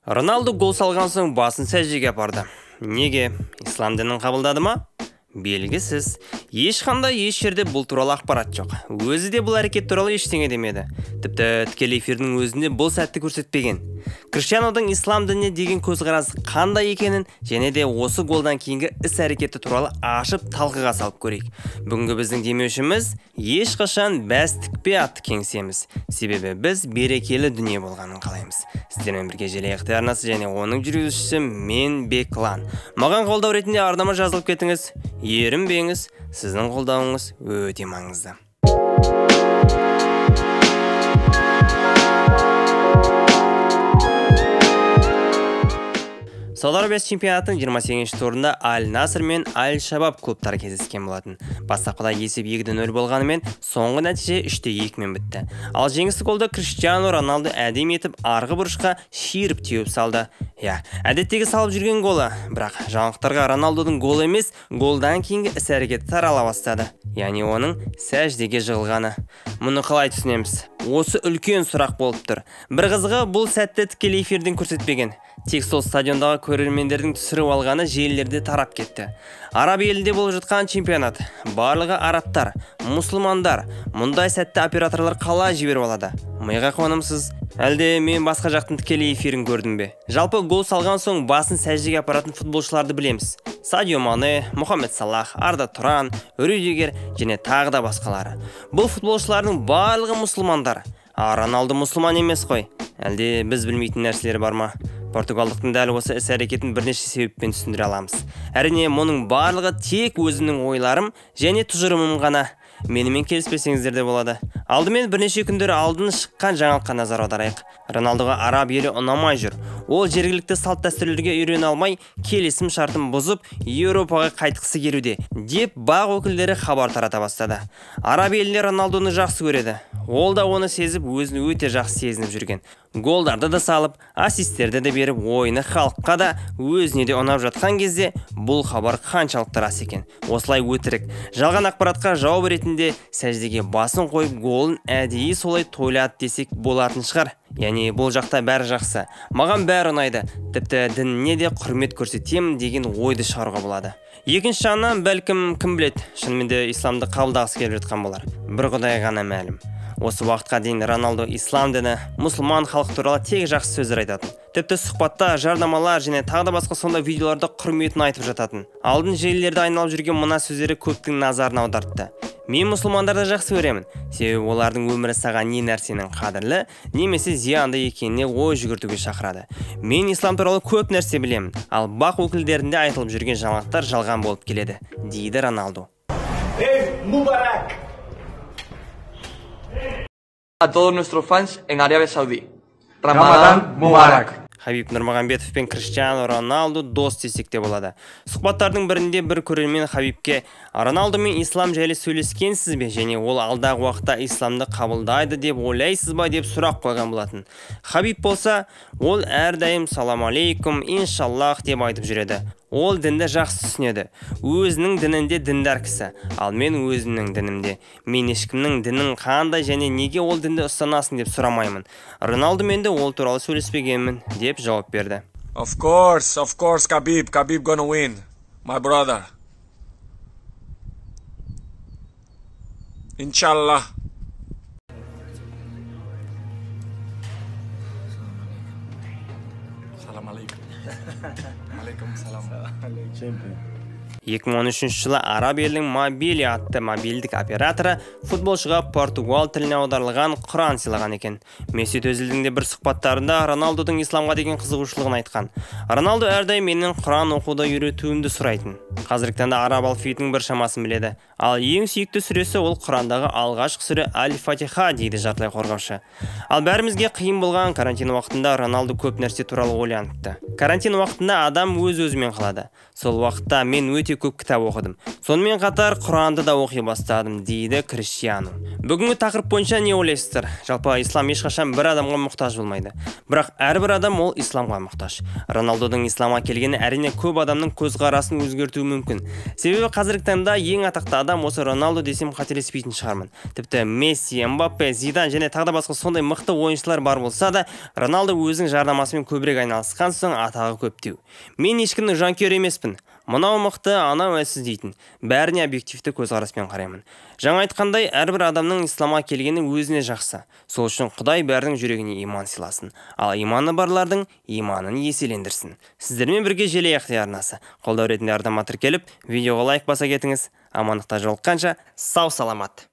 Роналду гол салған соң басын сәждеге апарды. Неге? Ислам дінін қабылдады ма? Белгісіз. Ешқандай еш жерде бұл туралы ақпарат жоқ. Өзі де бұл әрекет туралы ештеңе демеді. Тіпті тікелей эфирдің өзінде бұл сәтті көрсетпеген. Криштианудың ислам дініне деген көзқарасы қандай екенін және де осы голдан кейінгі іс-әрекеті туралы ашып талқыға салып көрейік. Бүгінгі біздің демеушіміз ешқашан бәс тікпе атты кеңсеміз. Себебі біз берекелі дүние болғанын қалаймыз. Сіздермен бірге желаяқ телеарнасы және оның жүргізушісі мен Беклан. Маған қолдау ретінде арнама жазылып кетіңіз. Ерінбеңіз, сіздің қолдауыңыз өте маңызды. Сауд Арабиясы чемпионатының 28-ші турында Аль-Наср мен Аль-Шабаб клубтары кездескен болатын. Бастапқыда есеп 2-0 болғанымен, соңғы нәтиже 3-2-мен бітті. Ал жеңісті голды Криштиану Роналду әдем етіп арғы бұрышқа шиіріп теуіп салды. Әдеттегі салып жүрген голы, бірақ жаңалықтарға Роналдудың гол емес, голдан кейінгі іс-әрекеті тарала бастады. Яғни оның сәждеге жығылғаны. Мұны қалай түсінеміз? Осы үлкен сұрақ болып тұр. Бір қызығы бұл сәтті тікелей эфирден көрсетпеген. Тек сол стадиондағы көрермендердің түсіріп алғаны желілерде тарап кетті. Араб елінде болып жатқан чемпионат. Барлығы арабтар, мұсылмандар. Мұндай сәтті операторлар қалай жіберіп алады? Миға қонымсыз. Әлде мен басқа жақтың тікелей эфирін көрдім бе? Жалпы гол салған соң басын сәждеге апаратын футболшыларды білеміз. Садио Мане, Мохамед Салах, Арда Туран, Рюдигер және тағы да басқалары. Бұл футболшылардың барлығы мұсылмандар. Роналду мұсылман емес қой. Әлде біз білмейтін нәрселер бар ма? Португалдықтың дәл осы іс-әрекетін бірнеше себеппен түсіндіре аламыз. Әрине, мұның барлығы тек өзімнің ойларым және тұжырымым ғана. Менімен келіспесеңіздер де болады. Алдымен бірнеше күндер алдын шыққан жаңалыққа назар аударайық. Роналдуға араб елі ұнамай жүр. Ол жергілікті салт дәстүрлерге үйрене алмай, келісім шартын бұзып, Еуропаға қайтқысы келуде, деп бақ өкілдері хабар тарата бастады. Араб еліне Роналдуны жақсы көреді. Ол да оны сезіп, өзін өте жақсы сезініп жүрген. Голдарды да салып, ассисттерді де беріп, ойыны халыққа да өзіне де ұнап жатқан кезде бұл хабар қаншалықты рас екен. Осылай өтірік, жалған ақпаратқа жауап ретінде сәждеге басын қойып, голын әдейі солай тойлады десек болатын шығар. Яғни бұл жақта бәрі жақсы. Маған бәрі ұнайды. Тіпті дініне де құрмет көрсетемін деген ойды шығаруға болады. Екінші жағынан бәлкім кім біледі, шынымен де исламды қабылдағысы келіп жатқан болар. Бір Құдай ғана мәлім. Осы уақытқа дейін Роналду ислам діні, мұсылман халық туралы тек жақсы сөздер айтатын. Тіпті сұхбатта, жарнамалар және тағы да басқа сондай видеоларда құрметін айтып жататын. Алдын желілерді айналып жүрген мына сөздері көптің назарын аудартты. Мен мұсылмандарды жақсы көремін. Себебі олардың өмірі саған не нәрсенің қадірлі, немесе зиянды екеніне ой жүгіртуге шақырады. Мен ислам туралы көп нәрсе білемін, ал бақ өкілдерінде айтылып жүрген жаңалықтар жалған болып келеді, дейді Роналду. A todos nuestros fans en Arabia Saudí. Ramadán Mubarak. Хабиб Нурмагомедов пен Криштиану Роналду дос десек те болады. Сұхбаттардың бірінде бір көрермен Хабибке Роналду мен ислам жайлы сөйлескенсіз бе және ол алдағы уақытта исламды қабылдайды деп ойлайсыз ба деп сұрақ қойған болатын. Хабиб болса, ол әрдайым салам алейкум, иншаллах деп айтып жүреді. Ол дінді жақсы түсінеді. Өзінің дінінде діндар кісі, ал мен өзімнің дінімде. Мен ешкімнің дінін қандай және неге ол дінді ұстанасын деп сұрамаймын. Роналду менде ол туралы сөйлеспегенмін деп жауап берді. Of course, Khabib gonna win, my brother. Inshallah. Salam alaikum. 2013 жылы араб елінің Мобили атты мобильдік операторы футболшыға португал тіліне аударылған Құран сыйлаған екен. Месут Өзилдің де бір сұхбаттарында Роналдудың исламға деген қызығушылығын айтқан. Роналду әрдайым менің Құран оқуды үйретуімді сұрайтын. Қазіргі таңда араб алфавитінің бір шамасын біледі. Ал ең сүйікті сүресі ол Құрандағы алғашқы сүре Аль-Фатиха дейді жартылай қорғаушы. Ал бәрімізге қиын болған карантин уақытында Роналду көп нәрсе туралы ойланыпты. Карантин уақытында адам өз-өзімен қалады. Сол уақытта мен өте көп кітап оқыдым. Сонымен қатар Құранды да оқи бастадым, дейді Криштиану. Бүгінгі тақырып бойынша не ойлайсыздар? Жалпы ислам ешқашан бір адамға мұқтаж болмайды. Бірақ әрбір адам ол исламға мұқтаж. Роналдудың исламға келгені әрине көп адамның көзқарасын өзгертуі мүмкін. Себебі қазіргі таңда ең атақты адам осы Роналду десем қателеспейтін шығармын. Тіпті Месси, Мбаппе, Зидан және тағы да басқа сондай мықты ойыншылар бар болса да, Роналду өзінің жарнамасымен көбірек айналысқан соң атағы көптеу. Мен ешкімнің жанкүйері емеспін. Мынау мықты, анау әлсіз дейтін. Бәріне объективті көзқараспен қараймын. Жаңа айтқандай, әрбір адамның исламға келгені өзіне жақсы. Сол үшін Құдай бәрінің жүрегіне иман сыйласын. Ал иманы барлардың иманын еселендірсін. Сіздермен бірге Желаяқ арнасы. Қолдау ретінде ардаматыр келіп, видеоға лайк баса кетіңіз. Амандықта жолыққанша сау саламат.